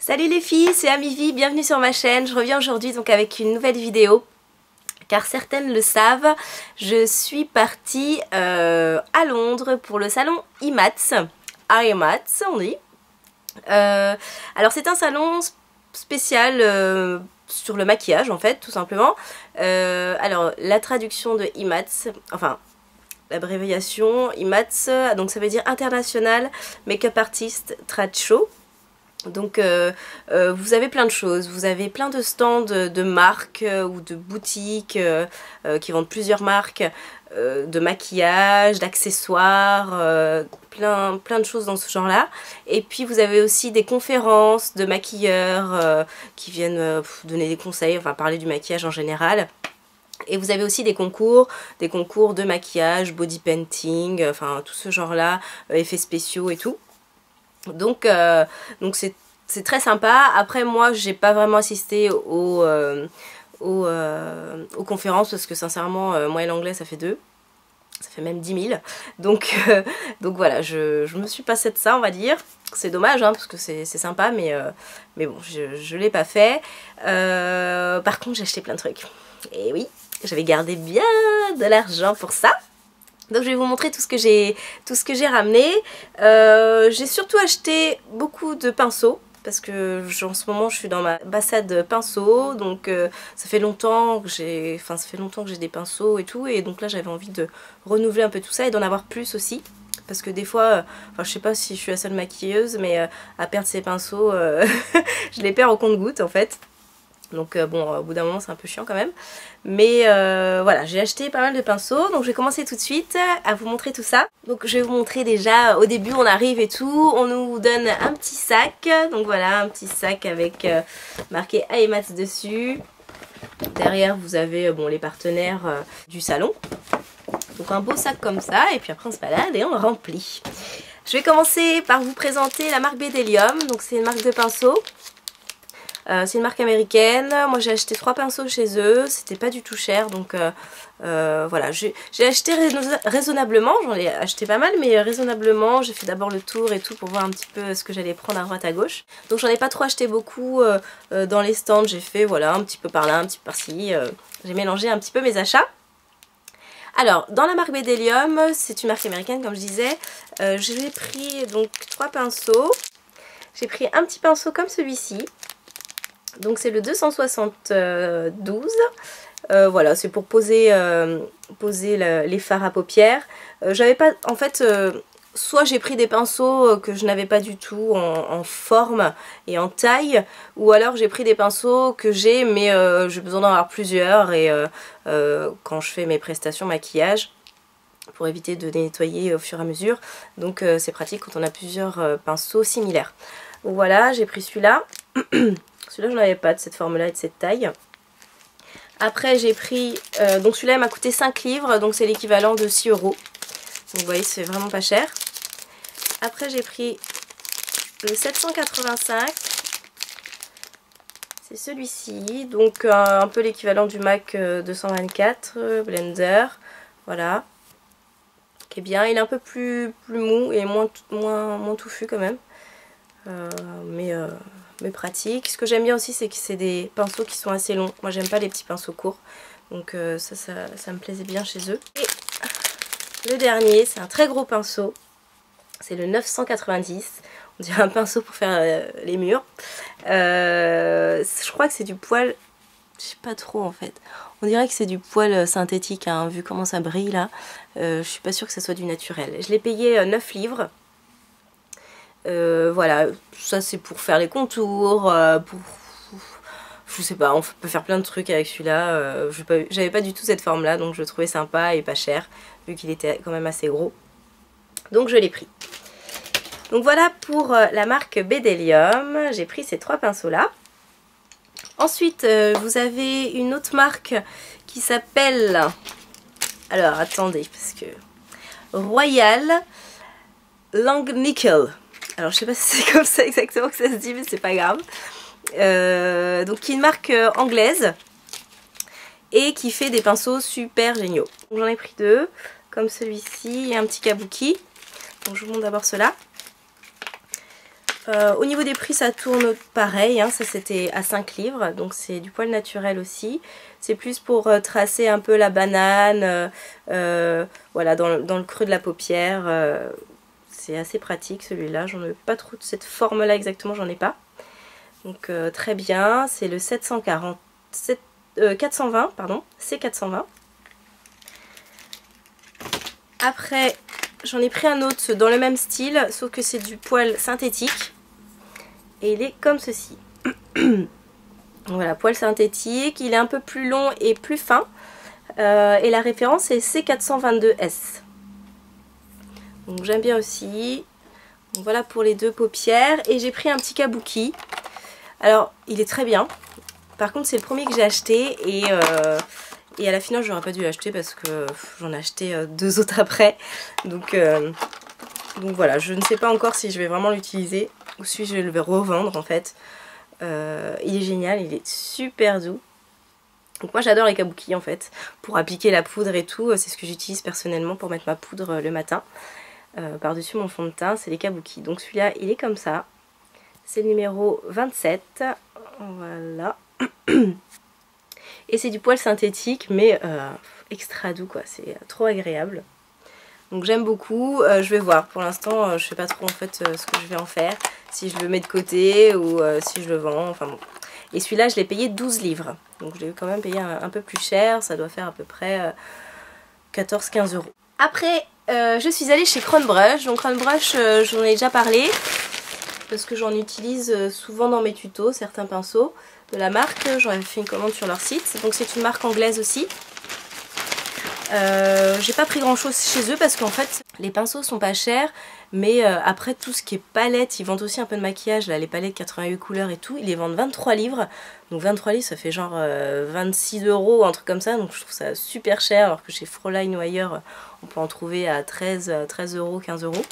Salut les filles, c'est Amivi, bienvenue sur ma chaîne. Je reviens aujourd'hui donc avec une nouvelle vidéo. Car certaines le savent, je suis partie à Londres pour le salon IMATS. IMATS on dit. Alors c'est un salon spécial sur le maquillage en fait, tout simplement. Alors la traduction de IMATS, enfin l'abréviation IMATS, donc ça veut dire International Makeup Artist Trade Show. Donc vous avez plein de choses, vous avez plein de stands de marques ou de boutiques qui vendent plusieurs marques de maquillage, d'accessoires, plein de choses dans ce genre là. Et puis vous avez aussi des conférences de maquilleurs qui viennent donner des conseils, enfin parler du maquillage en général. Et vous avez aussi des concours de maquillage, body painting, enfin tout ce genre là, effets spéciaux et tout. Donc c'est très sympa. Après moi j'ai pas vraiment assisté aux conférences parce que sincèrement moi et l'anglais ça fait 2. Ça fait même 10 000. Donc voilà, je me suis passée de ça on va dire. C'est dommage hein, parce que c'est sympa mais bon je l'ai pas fait. Par contre j'ai acheté plein de trucs. Et oui, j'avais gardé bien de l'argent pour ça. Donc je vais vous montrer tout ce que j'ai ramené. J'ai surtout acheté beaucoup de pinceaux parce que en ce moment je suis dans ma bassade pinceaux, donc ça fait longtemps que j'ai des pinceaux et tout, et donc là j'avais envie de renouveler un peu tout ça et d'en avoir plus aussi. Parce que des fois, enfin je sais pas si je suis la seule maquilleuse, mais à perdre ces pinceaux, je les perds au compte-gouttes en fait. Donc bon, au bout d'un moment c'est un peu chiant quand même. Mais voilà, j'ai acheté pas mal de pinceaux. Donc je vais commencer tout de suite à vous montrer tout ça. Donc je vais vous montrer déjà, au début on arrive et tout. On nous donne un petit sac. Donc voilà, un petit sac avec marqué IMATS dessus. Derrière vous avez bon, les partenaires du salon. Donc un beau sac comme ça. Et puis après on se balade et on remplit. Je vais commencer par vous présenter la marque Bdellium. Donc c'est une marque de pinceaux. C'est une marque américaine. Moi j'ai acheté 3 pinceaux chez eux, c'était pas du tout cher, donc voilà, j'ai acheté raisonnablement, j'en ai acheté pas mal mais raisonnablement. J'ai fait d'abord le tour et tout pour voir un petit peu ce que j'allais prendre à droite à gauche. Donc j'en ai pas trop acheté beaucoup dans les stands, j'ai fait voilà un petit peu par là, un petit peu par-ci, j'ai mélangé un petit peu mes achats. Alors, dans la marque Bdellium, c'est une marque américaine comme je disais, j'ai pris donc 3 pinceaux. J'ai pris un petit pinceau comme celui-ci. Donc c'est le 272, voilà, c'est pour poser les fards à paupières. J'avais pas, en fait, soit j'ai pris des pinceaux que je n'avais pas du tout en forme et en taille, ou alors j'ai pris des pinceaux que j'ai mais j'ai besoin d'en avoir plusieurs et quand je fais mes prestations maquillage, pour éviter de nettoyer au fur et à mesure. Donc c'est pratique quand on a plusieurs pinceaux similaires. Voilà, j'ai pris celui-là. Celui-là, je n'en avais pas de cette forme-là et de cette taille. Après, j'ai pris... donc celui-là, il m'a coûté 5 livres. Donc c'est l'équivalent de 6 €. Donc vous voyez, c'est vraiment pas cher. Après, j'ai pris le 785. C'est celui-ci. Donc un peu l'équivalent du MAC 224 Blender. Voilà. Qui est bien. Il est un peu plus mou et moins touffu quand même. Mais pratique. Ce que j'aime bien aussi, c'est que c'est des pinceaux qui sont assez longs. Moi j'aime pas les petits pinceaux courts, donc ça me plaisait bien chez eux. Et le dernier, c'est un très gros pinceau, c'est le 990. On dirait un pinceau pour faire les murs. Je crois que c'est du poil, je sais pas trop en fait. On dirait que c'est du poil synthétique, hein, vu comment ça brille là. Je suis pas sûre que ça soit du naturel. Je l'ai payé 9 livres. Voilà, ça c'est pour faire les contours, je sais pas, on peut faire plein de trucs avec celui-là. J'avais pas du tout cette forme là, donc je le trouvais sympa et pas cher, vu qu'il était quand même assez gros. Donc je l'ai pris. Donc voilà pour la marque Bdellium, j'ai pris ces 3 pinceaux là. Ensuite vous avez une autre marque qui s'appelle, alors attendez, parce que Royal Langnickel. Alors je sais pas si c'est comme ça exactement que ça se dit, mais c'est pas grave. Donc qui est une marque anglaise et qui fait des pinceaux super géniaux. J'en ai pris 2, comme celui-ci et un petit kabuki. Donc je vous montre d'abord cela. Au niveau des prix, ça tourne pareil, hein. Ça c'était à 5 livres, donc c'est du poil naturel aussi. C'est plus pour tracer un peu la banane, voilà, dans le creux de la paupière. C'est assez pratique celui-là, j'en ai pas trop de cette forme-là exactement, j'en ai pas. Donc très bien, c'est le 420, pardon, C420. Après, j'en ai pris un autre dans le même style, sauf que c'est du poil synthétique. Et il est comme ceci. Voilà, poil synthétique, il est un peu plus long et plus fin. Et la référence est C422S. Donc j'aime bien aussi. Donc voilà pour les deux paupières. Et j'ai pris un petit kabuki. Alors, il est très bien. Par contre, c'est le premier que j'ai acheté. Et à la finale, j'aurais pas dû l'acheter parce que j'en ai acheté 2 autres après. Donc voilà, je ne sais pas encore si je vais vraiment l'utiliser ou si je vais le revendre en fait. Il est génial, il est super doux. Donc moi j'adore les kabuki en fait, pour appliquer la poudre et tout, c'est ce que j'utilise personnellement pour mettre ma poudre le matin. Par-dessus mon fond de teint, c'est les kabuki. Donc celui-là il est comme ça, c'est le numéro 27, voilà. Et c'est du poil synthétique mais extra doux quoi, c'est trop agréable. Donc j'aime beaucoup, je vais voir, pour l'instant je sais pas trop en fait ce que je vais en faire, si je le mets de côté ou si je le vends, enfin bon. Et celui-là je l'ai payé 12 livres, donc je l'ai quand même payé un peu plus cher, ça doit faire à peu près 14-15 euros. Après je suis allée chez Crown Brush, donc Crown Brush j'en ai déjà parlé, parce que j'en utilise souvent dans mes tutos, certains pinceaux de la marque, j'en ai fait une commande sur leur site, donc c'est une marque anglaise aussi. J'ai pas pris grand chose chez eux parce qu'en fait les pinceaux sont pas chers, mais après tout ce qui est palette, ils vendent aussi un peu de maquillage, là les palettes 88 couleurs et tout, ils les vendent 23 livres, donc 23 livres ça fait genre 26 euros, un truc comme ça, donc je trouve ça super cher, alors que chez Fräulein ou ailleurs on peut en trouver à 13 euros, 15 euros.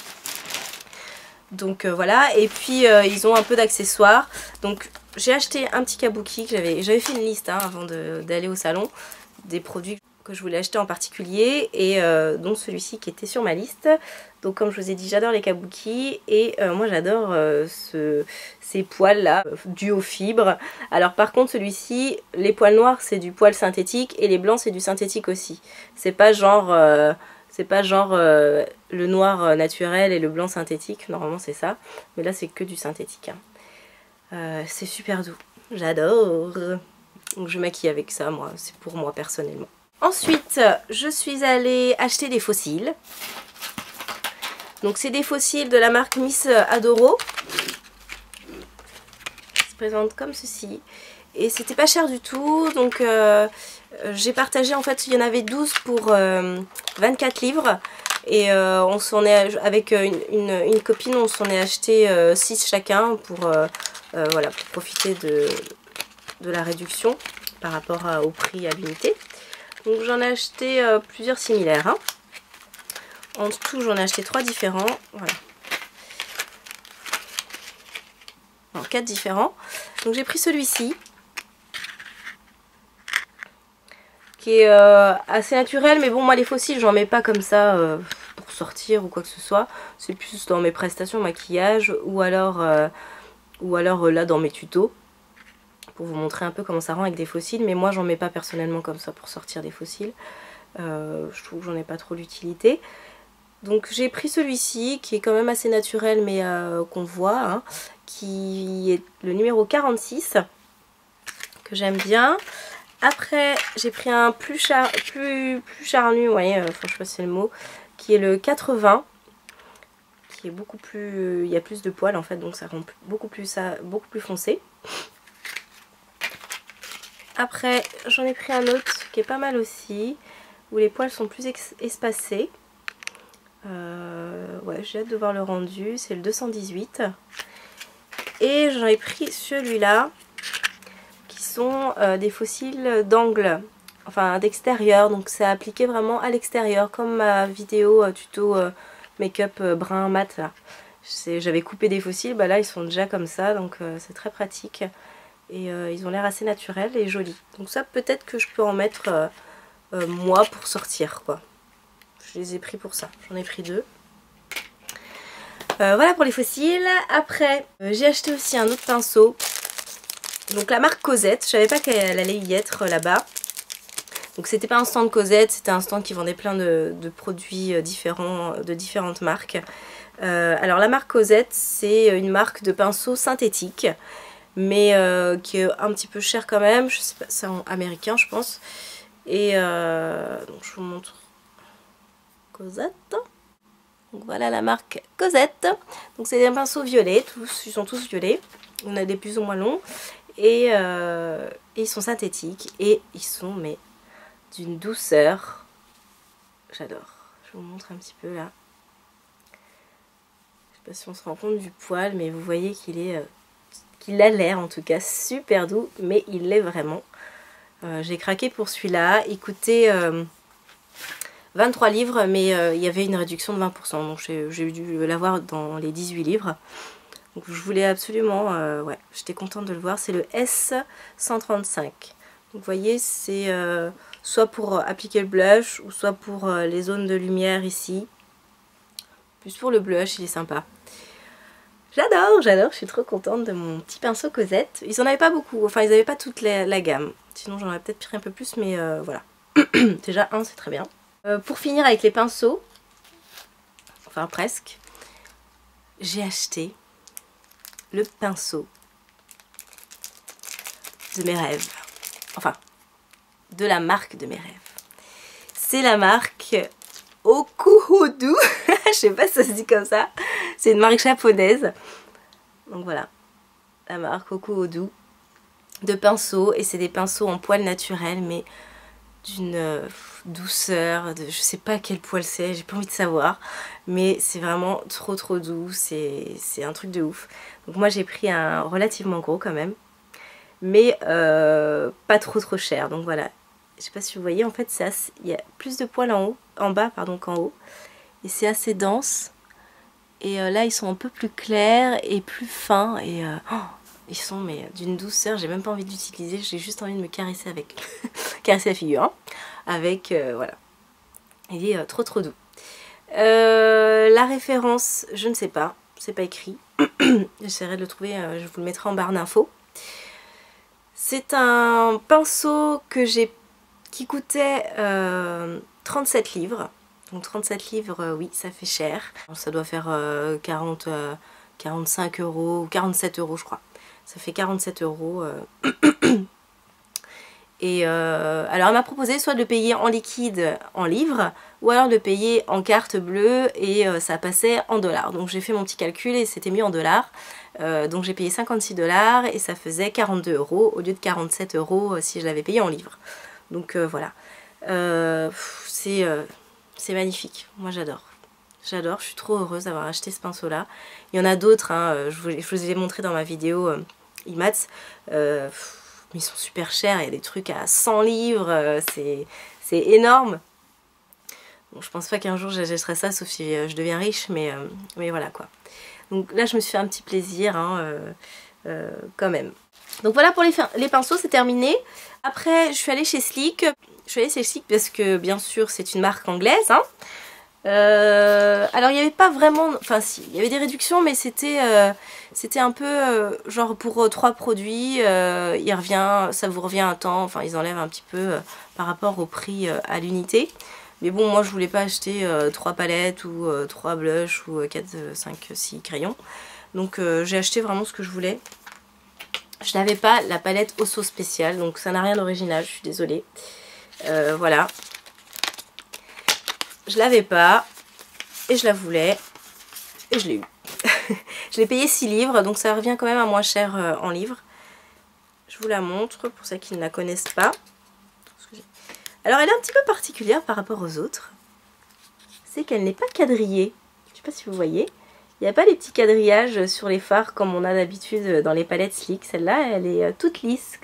Donc voilà, et puis ils ont un peu d'accessoires, donc j'ai acheté un petit kabuki, j'avais fait une liste hein, avant d'aller au salon, des produits que je voulais acheter en particulier, et donc celui-ci qui était sur ma liste. Donc comme je vous ai dit, j'adore les kabuki, et moi j'adore ces poils là dus aux fibres. Alors par contre celui-ci, les poils noirs c'est du poil synthétique et les blancs c'est du synthétique aussi. C'est pas genre le noir naturel et le blanc synthétique, normalement c'est ça, mais là c'est que du synthétique hein. C'est super doux, j'adore. Donc je maquille avec ça, moi, c'est pour moi personnellement. Ensuite, je suis allée acheter des faux cils. Donc c'est des faux cils de la marque Miss Adoro. Ça se présente comme ceci. Et c'était pas cher du tout. Donc j'ai partagé, en fait, il y en avait 12 pour 24 livres. Et on s'en est, avec une copine, on s'en est acheté 6 chacun pour, voilà, pour profiter de la réduction par rapport au prix à l'unité. Donc j'en ai acheté plusieurs similaires. Hein. En tout, j'en ai acheté 3 différents. Voilà. Non, 4 différents. Donc j'ai pris celui-ci. Qui est assez naturel. Mais bon, moi les faux cils, j'en mets pas comme ça pour sortir ou quoi que ce soit. C'est plus dans mes prestations maquillage ou alors là dans mes tutos. Pour vous montrer un peu comment ça rend avec des faux cils, mais moi j'en mets pas personnellement comme ça pour sortir des faux cils. Je trouve que j'en ai pas trop l'utilité. Donc j'ai pris celui-ci qui est quand même assez naturel mais qu'on voit, hein, qui est le numéro 46 que j'aime bien. Après j'ai pris un plus charnu, ouais, enfin je sais pas si c'est le mot, qui est le 80, qui est beaucoup plus, il y a plus de poils en fait, donc ça rend beaucoup plus foncé. Après, j'en ai pris un autre qui est pas mal aussi, où les poils sont plus espacés. Ouais, j'ai hâte de voir le rendu, c'est le 218. Et j'en ai pris celui-là, qui sont des faux cils d'angle, enfin d'extérieur, donc c'est appliqué vraiment à l'extérieur, comme ma vidéo tuto make-up brun mat là. J'avais coupé des faux cils, bah là ils sont déjà comme ça, donc c'est très pratique. Et ils ont l'air assez naturels et jolis. Donc ça peut-être que je peux en mettre moi pour sortir quoi. Je les ai pris pour ça. J'en ai pris 2. Voilà pour les fossiles. Après, j'ai acheté aussi un autre pinceau. Donc la marque Cosette. Je savais pas qu'elle allait y être là-bas. Donc c'était pas un stand Cosette, c'était un stand qui vendait plein de produits différents, de différentes marques. Alors la marque Cosette, c'est une marque de pinceaux synthétiques, mais qui est un petit peu cher quand même. Je sais pas, c'est en américain je pense. Et donc je vous montre Cosette. Donc voilà la marque Cosette. Donc c'est des pinceaux violets, ils sont tous violets. On a des plus ou moins longs. Et ils sont synthétiques et ils sont mais d'une douceur. J'adore. Je vous montre un petit peu là. Je sais pas si on se rend compte du poil, mais vous voyez qu'il a l'air en tout cas super doux, mais il l'est vraiment. J'ai craqué pour celui-là. Il coûtait 23 livres, mais il y avait une réduction de 20%. Donc j'ai dû l'avoir dans les 18 livres. Donc je voulais absolument, ouais, j'étais contente de le voir. C'est le S135. Donc vous voyez, c'est soit pour appliquer le blush, ou soit pour les zones de lumière ici. Plus pour le blush, il est sympa. J'adore, j'adore, je suis trop contente de mon petit pinceau Cosette. Ils en avaient pas beaucoup, enfin ils n'avaient pas toute la gamme. Sinon j'en aurais peut-être pris un peu plus, mais voilà. Déjà un, c'est très bien. Pour finir avec les pinceaux, enfin presque, j'ai acheté le pinceau de mes rêves. Enfin, de la marque de mes rêves. C'est la marque Okuhodu. Je sais pas si ça se dit comme ça. C'est une marque japonaise. Donc voilà, la marque Okuhodu de pinceaux. Et c'est des pinceaux en poil naturel, mais d'une douceur. Je sais pas quel poil c'est, j'ai pas envie de savoir. Mais c'est vraiment trop doux. C'est un truc de ouf. Donc moi j'ai pris un relativement gros quand même. Mais pas trop cher. Donc voilà. Je sais pas si vous voyez, en fait il y a plus de poils en bas qu'en haut. Et c'est assez dense. Et là ils sont un peu plus clairs et plus fins. Et ils sont mais d'une douceur, j'ai même pas envie d'utiliser. J'ai juste envie de me caresser avec. Caresser la figure. Hein, avec, voilà. Il est trop doux. La référence, je ne sais pas. C'est pas écrit. J'essaierai de le trouver, je vous le mettrai en barre d'infos. C'est un pinceau que j'ai qui coûtait 37 livres. Donc 37 livres, oui, ça fait cher. Ça doit faire 45 euros ou 47 euros, je crois. Ça fait 47 euros. Et alors elle m'a proposé soit de le payer en liquide en livres, ou alors de le payer en carte bleue et ça passait en dollars. Donc j'ai fait mon petit calcul et c'était mis en dollars. Donc j'ai payé 56 $ et ça faisait 42 euros au lieu de 47 euros si je l'avais payé en livres. Donc voilà. C'est magnifique. Moi j'adore. J'adore, je suis trop heureuse d'avoir acheté ce pinceau là. Il y en a d'autres, hein, je vous ai montré dans ma vidéo IMATS. Mais ils sont super chers, il y a des trucs à 100 livres, c'est énorme. Bon, je pense pas qu'un jour j'achèterai ça, sauf si je deviens riche, mais voilà quoi. Donc là je me suis fait un petit plaisir, hein, quand même. Donc voilà pour les pinceaux, c'est terminé. Après je suis allée chez Sleek. Je suis allée chez Sleek parce que bien sûr c'est une marque anglaise, hein. Alors il n'y avait pas vraiment, enfin si, il y avait des réductions, mais c'était un peu genre pour 3 produits, ça vous revient un temps, enfin ils enlèvent un petit peu par rapport au prix à l'unité. Mais bon, moi je voulais pas acheter 3 palettes ou 3 blushs ou 4, 5, 6 crayons. Donc j'ai acheté vraiment ce que je voulais. Je n'avais pas la palette Osso spéciale, donc ça n'a rien d'original, je suis désolée. Voilà. Je l'avais pas et je la voulais et je l'ai eu. Je l'ai payé 6 livres, donc ça revient quand même à moins cher en livres. Je vous la montre pour ceux qui ne la connaissent pas. Alors elle est un petit peu particulière par rapport aux autres. C'est qu'elle n'est pas quadrillée. Je ne sais pas si vous voyez. Il n'y a pas les petits quadrillages sur les fards comme on a d'habitude dans les palettes Sleek. Celle-là, elle est toute lisse.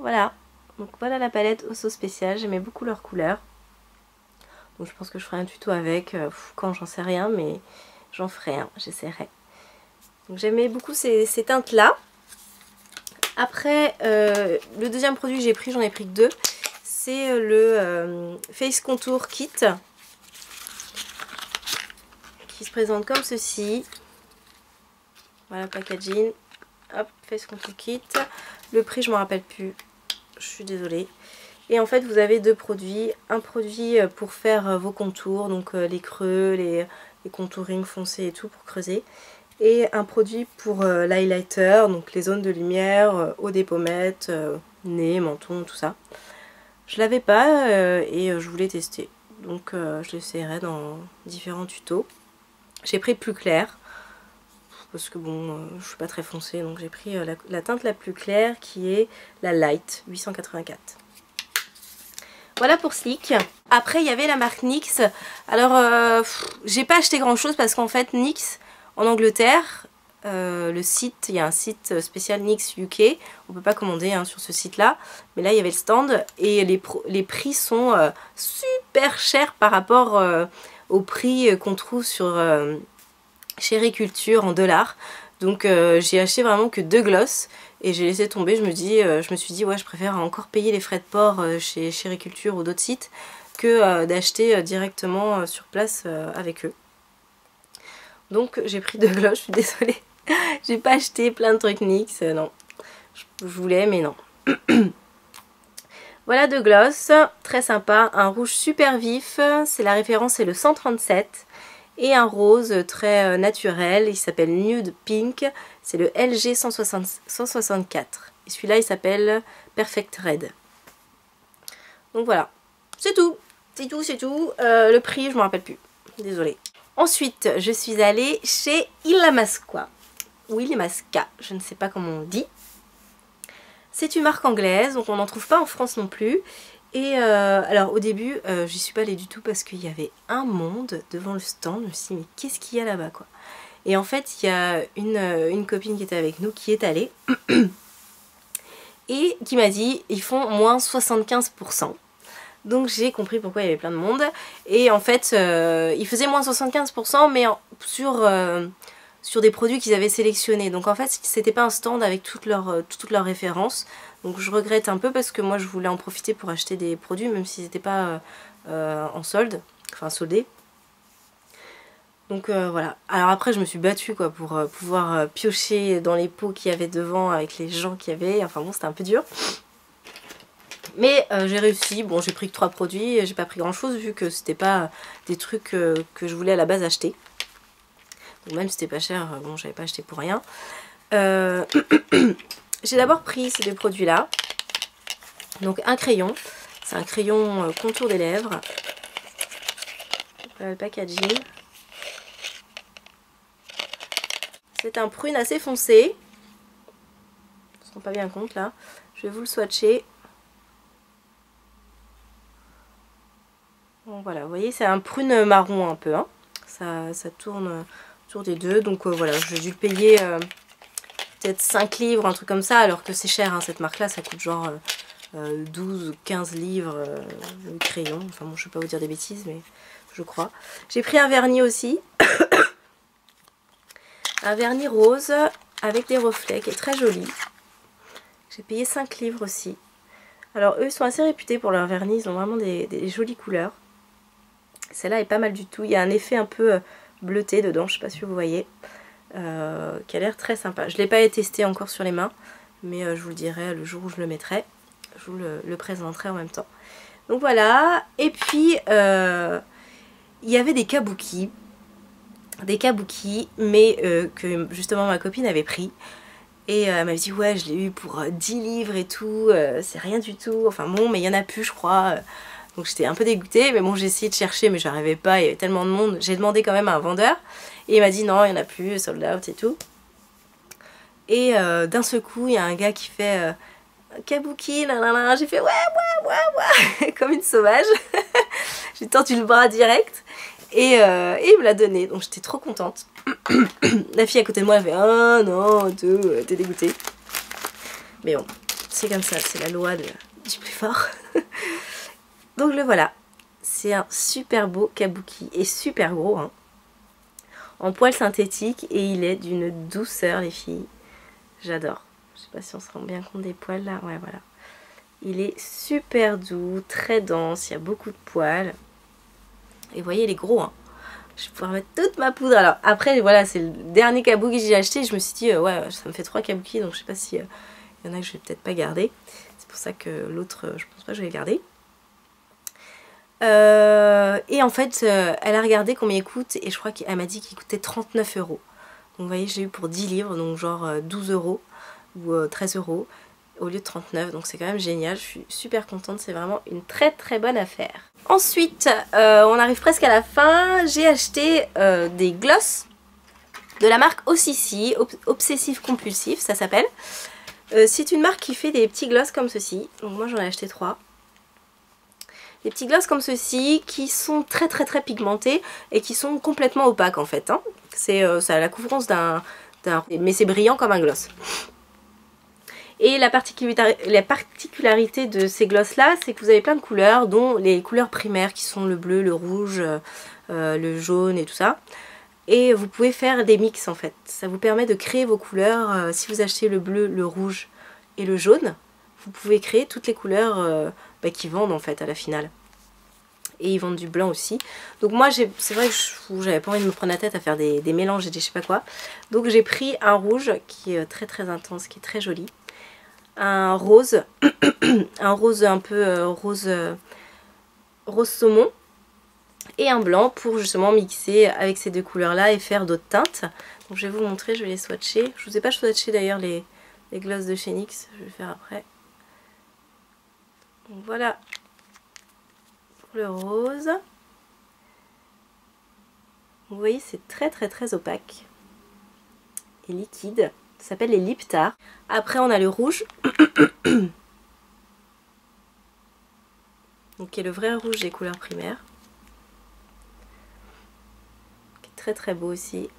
Voilà. Donc voilà la palette Osso spéciale. J'aimais beaucoup leur couleur. Donc je pense que je ferai un tuto avec, quand j'en sais rien, mais j'en ferai un, j'essaierai. Donc j'aimais beaucoup ces teintes là. Après, le deuxième produit que j'ai pris, j'en ai pris que 2. C'est le Face Contour Kit. qui se présente comme ceci. Voilà, packaging. Hop, face contre kit. Le prix, je ne me rappelle plus. Je suis désolée. Et en fait, vous avez deux produits. Un produit pour faire vos contours, donc les creux, les contouring foncés et tout pour creuser. Et un produit pour l'highlighter, donc les zones de lumière, haut des pommettes, nez, menton, tout ça. Je l'avais pas et je voulais tester. Donc je l'essayerai dans différents tutos. J'ai pris le plus clair. Parce que bon, je suis pas très foncée, donc j'ai pris la teinte la plus claire qui est la Light 884. Voilà pour Sleek. Après il y avait la marque NYX. Alors j'ai pas acheté grand chose parce qu'en fait NYX en Angleterre, le site, il y a un site spécial NYX UK. On peut pas commander hein, sur ce site là. Mais là il y avait le stand et les prix sont super chers par rapport au prix qu'on trouve sur... Chériculture en dollars. Donc j'ai acheté vraiment que 2 glosses et j'ai laissé tomber. Je me suis dit ouais, je préfère encore payer les frais de port chez Chériculture ou d'autres sites que d'acheter directement sur place avec eux. Donc j'ai pris 2 glosses, je suis désolée. J'ai pas acheté plein de trucs NYX, non. Je voulais mais non. Voilà 2 glosses, très sympa. Un rouge super vif, c'est la référence, c'est le 137. Et un rose très naturel, il s'appelle Nude Pink, c'est le LG 164. Et celui-là il s'appelle Perfect Red. Donc voilà, c'est tout, c'est tout, c'est tout. Le prix je me rappelle plus, désolée. Ensuite je suis allée chez Illamasqua, ou Illamasqua, je ne sais pas comment on dit. C'est une marque anglaise, donc on n'en trouve pas en France non plus. Et alors au début j'y suis pas allée du tout parce qu'il y avait un monde devant le stand. Je me suis dit mais qu'est-ce qu'il y a là-bas quoi. Et en fait il y a une copine qui était avec nous qui est allée et qui m'a dit ils font moins 75%. Donc j'ai compris pourquoi il y avait plein de monde. Et en fait ils faisaient moins 75% mais sur des produits qu'ils avaient sélectionnés. Donc en fait c'était pas un stand avec toutes leurs références. Donc je regrette un peu parce que moi je voulais en profiter pour acheter des produits même s'ils n'étaient pas en solde, enfin soldés. Donc voilà. Alors après je me suis battue quoi pour pouvoir piocher dans les pots qu'il y avait devant avec les gens qu'il y avait. Enfin bon c'était un peu dur. Mais j'ai réussi. Bon j'ai pris que 3 produits, j'ai pas pris grand chose vu que c'était pas des trucs que je voulais à la base acheter. Donc même si c'était pas cher, bon j'avais pas acheté pour rien. J'ai d'abord pris ces deux produits là. Donc un crayon. C'est un crayon contour des lèvres. Voilà le packaging. C'est un prune assez foncé. On se rend pas bien compte là. Je vais vous le swatcher. Bon, voilà, vous voyez c'est un prune marron un peu. Hein. Ça tourne autour des deux. Donc voilà, j'ai dû le payer... peut-être 5 livres, un truc comme ça, alors que c'est cher, hein, cette marque-là, ça coûte genre 12 ou 15 livres le crayon. Enfin bon, je ne vais pas vous dire des bêtises, mais je crois. J'ai pris un vernis aussi. Un vernis rose avec des reflets qui est très joli. J'ai payé 5 livres aussi. Alors eux, ils sont assez réputés pour leur vernis, ils ont vraiment des jolies couleurs. Celle-là est pas mal du tout, il y a un effet un peu bleuté dedans, je ne sais pas si vous voyez. Qui a l'air très sympa. Je ne l'ai pas testé encore sur les mains, mais je vous le dirai le jour où je le mettrai. Je vous le présenterai en même temps. Donc voilà. Et puis il y avait des kabuki. Des kabuki, mais que justement ma copine avait pris. Et elle m'avait dit ouais je l'ai eu pour 10 livres et tout. C'est rien du tout. Enfin bon mais il y en a plus je crois. Donc j'étais un peu dégoûtée, mais bon j'ai essayé de chercher mais j'arrivais pas, il y avait tellement de monde. J'ai demandé quand même à un vendeur et il m'a dit non il n'y en a plus, sold out et tout. Et d'un seul coup il y a un gars qui fait kabuki, nanana. J'ai fait ouais comme une sauvage. J'ai tendu le bras direct et il me l'a donné, donc j'étais trop contente. La fille à côté de moi elle fait ah non t'es dégoûtée. Mais bon c'est comme ça, c'est la loi du plus fort. Donc le voilà, c'est un super beau kabuki et super gros hein. En poil synthétique et il est d'une douceur les filles, j'adore. Je sais pas si on se rend bien compte des poils là, ouais voilà. Il est super doux, très dense, il y a beaucoup de poils. Et vous voyez il est gros hein. Je vais pouvoir mettre toute ma poudre. Alors après voilà, c'est le dernier kabuki que j'ai acheté. Je me suis dit ouais, ça me fait 3 kabuki, donc je sais pas si y en a que je vais peut-être pas garder. C'est pour ça que l'autre, je pense pas que je vais le garder. Et en fait, elle a regardé combien il coûte et je crois qu'elle m'a dit qu'il coûtait 39 €. Donc vous voyez, j'ai eu pour 10 livres, donc genre 12 € ou 13 € au lieu de 39. Donc c'est quand même génial, je suis super contente, c'est vraiment une très très bonne affaire. Ensuite, on arrive presque à la fin, j'ai acheté des gloss de la marque OCC, Obsessif Compulsif, ça s'appelle. C'est une marque qui fait des petits gloss comme ceci, donc moi j'en ai acheté 3. Des petits gloss comme ceci qui sont très très très pigmentés et qui sont complètement opaques en fait. Hein. Ça a la couvrance d'un... mais c'est brillant comme un gloss. Et la particularité de ces gloss là, c'est que vous avez plein de couleurs, dont les couleurs primaires qui sont le bleu, le rouge, le jaune et tout ça. Et vous pouvez faire des mix en fait. Ça vous permet de créer vos couleurs. Si vous achetez le bleu, le rouge et le jaune, vous pouvez créer toutes les couleurs qui vendent en fait à la finale. Et ils vendent du blanc aussi. Donc moi c'est vrai que j'avais pas envie de me prendre la tête à faire des mélanges et des je sais pas quoi. Donc j'ai pris un rouge qui est très très intense, qui est très joli. Un rose, un rose un peu rose saumon. Et un blanc pour justement mixer avec ces deux couleurs là et faire d'autres teintes. Donc je vais vous montrer, je vais les swatcher. Je vous ai pas swatché d'ailleurs les gloss de chez NYX, je vais le faire après. Donc voilà pour le rose. Vous voyez, c'est très très très opaque et liquide. Ça s'appelle les Lip Tar. Après on a le rouge. Donc qui est le vrai rouge des couleurs primaires. Qui est très très beau aussi.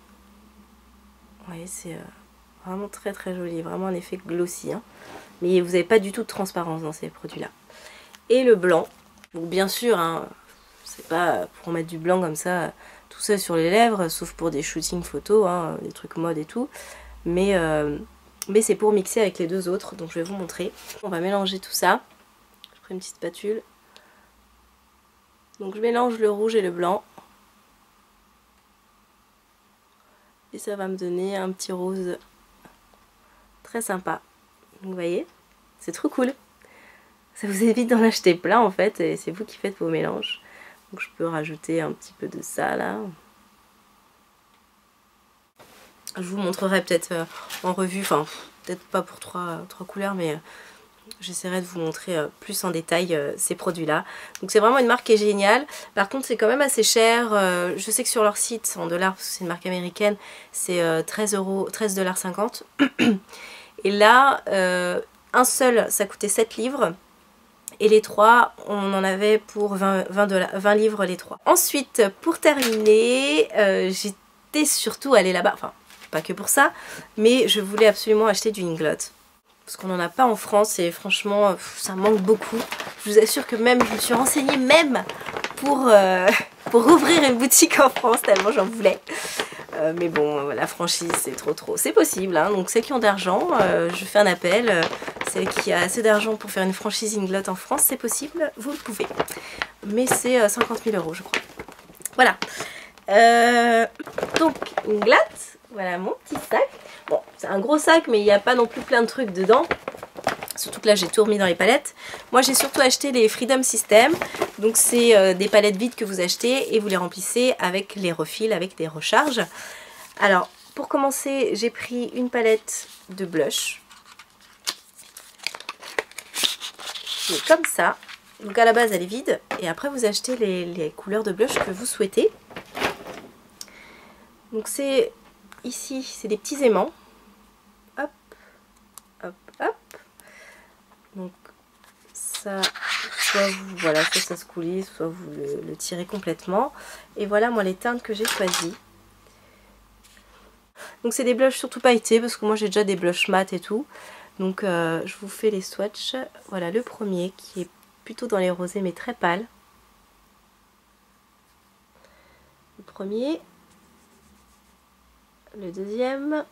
Vous voyez, c'est vraiment très très joli. Vraiment un effet glossy. Hein. Mais vous n'avez pas du tout de transparence dans ces produits là. Et le blanc. Donc bien sûr, hein, c'est pas pour mettre du blanc comme ça tout seul sur les lèvres, sauf pour des shootings photos, hein, des trucs mode et tout. Mais c'est pour mixer avec les deux autres, donc je vais vous montrer. On va mélanger tout ça. Je prends une petite spatule. Donc je mélange le rouge et le blanc. Et ça va me donner un petit rose très sympa. Donc vous voyez, c'est trop cool. Ça vous évite d'en acheter plein en fait, et c'est vous qui faites vos mélanges. Donc je peux rajouter un petit peu de ça là. Je vous montrerai peut-être en revue, enfin peut-être pas pour trois couleurs, mais j'essaierai de vous montrer plus en détail ces produits là. Donc c'est vraiment une marque qui est géniale. Par contre c'est quand même assez cher. Je sais que sur leur site, en dollars, parce que c'est une marque américaine, c'est 13,50 $. Et là, un seul ça coûtait 7 livres. Et les trois, on en avait pour 20 livres les trois. Ensuite, pour terminer, j'étais surtout allée là-bas, enfin pas que pour ça, mais je voulais absolument acheter du Inglot. Parce qu'on n'en a pas en France et franchement, ça manque beaucoup. Je vous assure que même, je me suis renseignée même pour ouvrir une boutique en France, tellement j'en voulais. Mais bon, la franchise, c'est trop. C'est possible, hein, donc celles qui ont d'argent, je fais un appel. Celle qui a assez d'argent pour faire une franchise Inglot en France, c'est possible, vous le pouvez. Mais c'est 50 000 €, je crois. Voilà. Donc, Inglot, voilà mon petit sac. Bon, c'est un gros sac, mais il n'y a pas non plus plein de trucs dedans. Surtout que là, j'ai tout remis dans les palettes. Moi, j'ai surtout acheté les Freedom System. Donc, c'est des palettes vides que vous achetez et vous les remplissez avec les refils, avec des recharges. Alors, pour commencer, j'ai pris une palette de blush. Qui est comme ça. Donc, à la base, elle est vide. Et après, vous achetez les couleurs de blush que vous souhaitez. Donc, c'est ici, c'est des petits aimants. Hop, hop, hop. Donc ça, soit vous, voilà, soit ça se coulisse, soit vous le tirez complètement. Et voilà moi les teintes que j'ai choisies. Donc c'est des blushs surtout pailletés parce que moi j'ai déjà des blushs mat et tout. Donc je vous fais les swatchs. Voilà le premier qui est plutôt dans les rosés mais très pâle. Le premier. Le deuxième.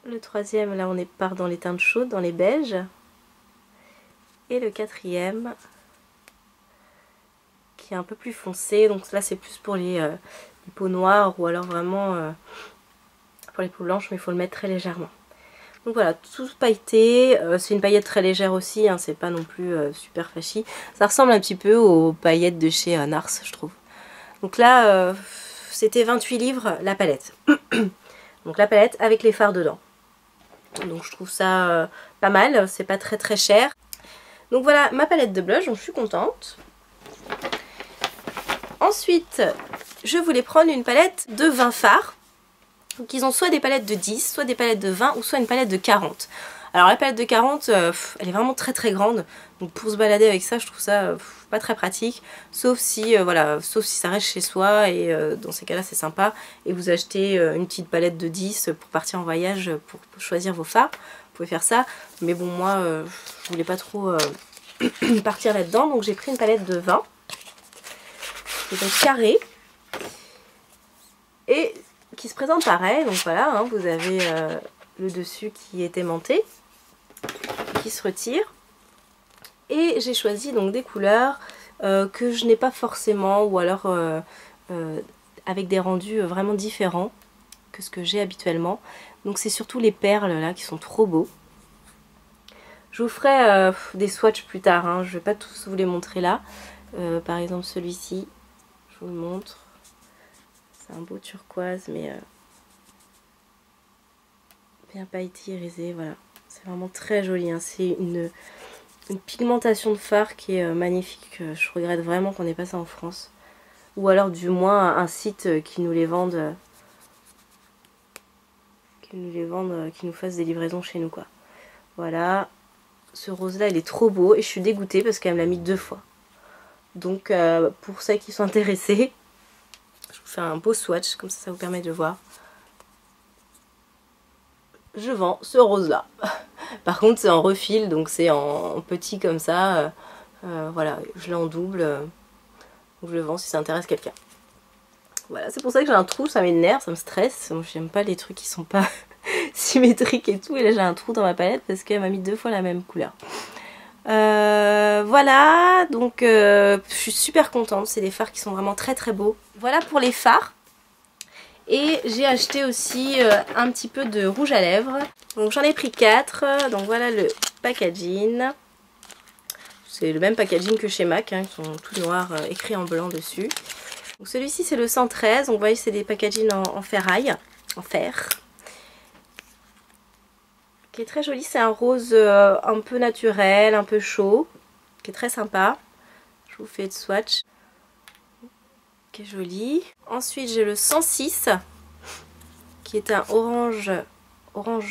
Le troisième, là on part dans les teintes chaudes, dans les beiges. Et le quatrième, qui est un peu plus foncé. Donc là c'est plus pour les peaux noires ou alors vraiment pour les peaux blanches, mais il faut le mettre très légèrement. Donc voilà, tout pailleté, c'est une paillette très légère aussi, hein, c'est pas non plus super flashy. Ça ressemble un petit peu aux paillettes de chez Nars, je trouve. Donc là, c'était 28 livres la palette. Donc la palette avec les fards dedans. Donc je trouve ça pas mal, c'est pas très très cher. Donc voilà ma palette de blush, donc je suis contente. Ensuite, je voulais prendre une palette de 20 fards. Donc ils ont soit des palettes de 10, soit des palettes de 20 ou soit une palette de 40. Alors la palette de 40, elle est vraiment très très grande. Donc pour se balader avec ça, je trouve ça pas très pratique. Sauf si, voilà, sauf si ça reste chez soi et dans ces cas-là c'est sympa. Et vous achetez une petite palette de 10 pour partir en voyage, pour choisir vos fards. Vous pouvez faire ça. Mais bon moi, je voulais pas trop partir là-dedans. Donc j'ai pris une palette de 20. C'est donc carré. Et qui se présente pareil, donc voilà, hein, vous avez le dessus qui est aimanté, qui se retire. Et j'ai choisi donc des couleurs que je n'ai pas forcément, ou alors avec des rendus vraiment différents que ce que j'ai habituellement. Donc c'est surtout les perles là qui sont trop beaux. Je vous ferai des swatchs plus tard, hein, je ne vais pas tous vous les montrer là. Par exemple celui-ci, je vous le montre. C'est un beau turquoise, mais bien pailleté, irisé, voilà. C'est vraiment très joli, hein. C'est une pigmentation de fard qui est magnifique. Je regrette vraiment qu'on n'ait pas ça en France. Ou alors du moins un site qui nous les vende, qui nous fasse des livraisons chez nous, quoi. Voilà. Ce rose là il est trop beau et je suis dégoûtée parce qu'elle me l'a mis 2 fois. Donc pour ceux qui sont intéressés, je vous fais un beau swatch, comme ça vous permet de voir. Je vends ce rose là. Par contre c'est en refil, donc c'est en petit comme ça. Voilà, je l'ai en double. Donc je le vends si ça intéresse quelqu'un. Voilà, c'est pour ça que j'ai un trou, ça m'énerve, ça me stresse. J'aime pas les trucs qui sont pas symétriques et tout. Et là j'ai un trou dans ma palette parce qu'elle m'a mis 2 fois la même couleur. Voilà, donc je suis super contente. C'est des fards qui sont vraiment très très beaux. Voilà pour les fards. Et j'ai acheté aussi un petit peu de rouge à lèvres. Donc j'en ai pris 4. Donc voilà le packaging. C'est le même packaging que chez MAC, hein, qui sont tout noirs, écrits en blanc dessus. Donc celui-ci c'est le 113. Donc vous voyez c'est des packaging en ferraille, en fer. Qui est très joli. C'est un rose un peu naturel, un peu chaud. Qui est très sympa. Je vous fais le swatch. Qui est joli. Ensuite j'ai le 106 qui est un orange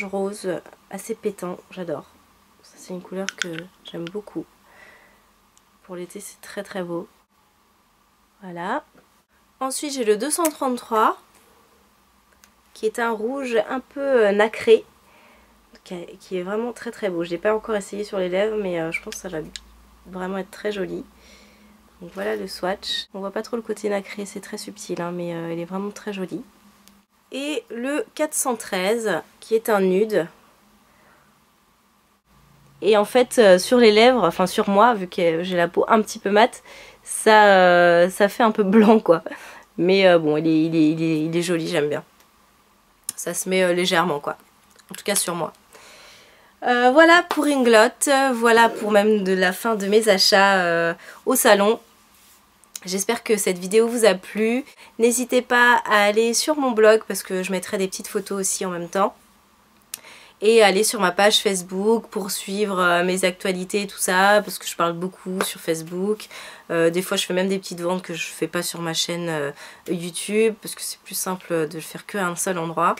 rose assez pétant, j'adore. Ça c'est une couleur que j'aime beaucoup. Pour l'été c'est très très beau. Voilà. Ensuite j'ai le 233 qui est un rouge un peu nacré, qui est vraiment très très beau. Je l'ai pas encore essayé sur les lèvres mais je pense que ça va vraiment être très joli. Donc voilà le swatch. On voit pas trop le côté nacré, c'est très subtil hein, mais elle est vraiment très jolie. Et le 413 qui est un nude. Et en fait sur les lèvres, enfin sur moi, vu que j'ai la peau un petit peu mate, ça fait un peu blanc quoi. Mais bon il est joli, j'aime bien. Ça se met légèrement quoi. En tout cas sur moi. Voilà pour Inglot, voilà pour même de la fin de mes achats au salon. J'espère que cette vidéo vous a plu. N'hésitez pas à aller sur mon blog parce que je mettrai des petites photos aussi en même temps. Et aller sur ma page Facebook pour suivre mes actualités et tout ça, parce que je parle beaucoup sur Facebook. Des fois je fais même des petites ventes que je fais pas sur ma chaîne YouTube, parce que c'est plus simple de le faire qu'à un seul endroit.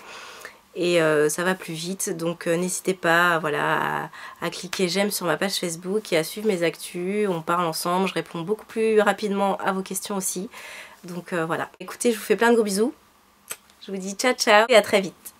Et ça va plus vite, donc n'hésitez pas voilà, à cliquer j'aime sur ma page Facebook et à suivre mes actus. On parle ensemble, je réponds beaucoup plus rapidement à vos questions aussi. Donc voilà. Écoutez, je vous fais plein de gros bisous. Je vous dis ciao ciao et à très vite.